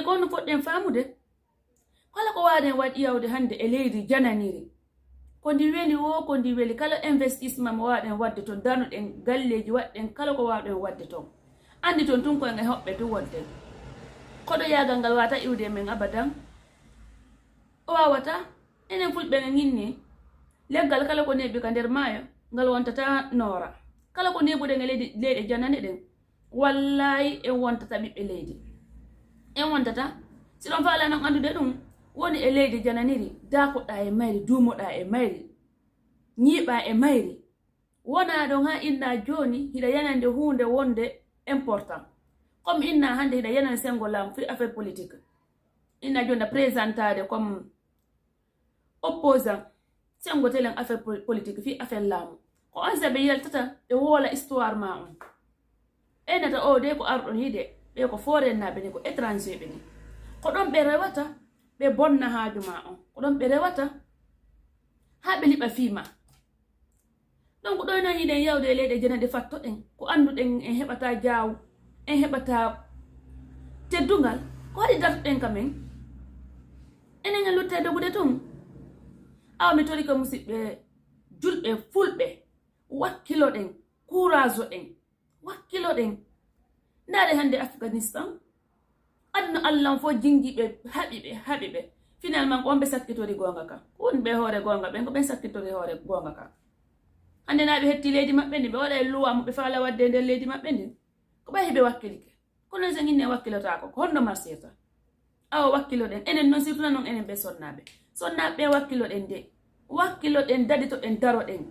ko no podden famude kala ko waden wadi yawde hande e leydi jananiri ko ndi weli wo ko ndi weli kala investissement mo waden wadde ton danuden galleji wadden kala ko waden wadde ton andi ton tun ko ngai hobbe to wonde ko do yagal ngal wata iwde men abadan o wawata enen fulbe nginni leggal kala ko nebi ka der maayo ngal wontata nora kala ko nebude ngal leydi janane den wallahi e wontata bibbe leydi en wontata si don faala nan andude dum woni e leydi jananiri dakoɗa e mayri dumoɗa e mayri ñiiɓa e mayri wona ɗon ha inna joni hiɗa yanande hunde wonde important comme inna hande hiɗa yanande sengo laamu fi affaire politique inna joni présentade comme opposant sengo telen affaire politique fi affaire laamu ko on saɓe yaltata ɓe woola histoire ma on enata o de ko arɗon hiide ɓe ko forennaɓe ni ko étranger ɓe ni ko ɗon ɓe rewata ɓe bonna haaju ma on ko ɗon ɓe rewata ha ɓe liɓa fiima donc ɗo non hiɗen yawde e leyɗe janande fattoɗen ko anduɗen en heɓata jaawu en heɓata teddungal ko waɗi dartuɗen kamen enen en lutte dogude tun awa mi tori ko musidɓe julɓe fulɓe wakkiloɗen courage ɗen wakkiloɗen ndaade hande Afghanistan adno allah fo jingiɓe haɓiɓe finalement ko on ɓe sakkitori gonga ka won ɓe hoore gonga ɓen ko ɓen sakkitori hoore gonga ka hande naɓe hetti leydi maɓɓe ndi ɓe waɗa e luwa mo ɓe faala wadde nder leydi maɓɓe ndi ko ɓay heɓe wakkilike kono so ginne wakkilotako ko honno marsirta awa wakkiloɗen enen noon surtout noon enen ɓe sonnaɓe ɓe wakkiloɗen de wakkiloɗen daditoɗen daroɗen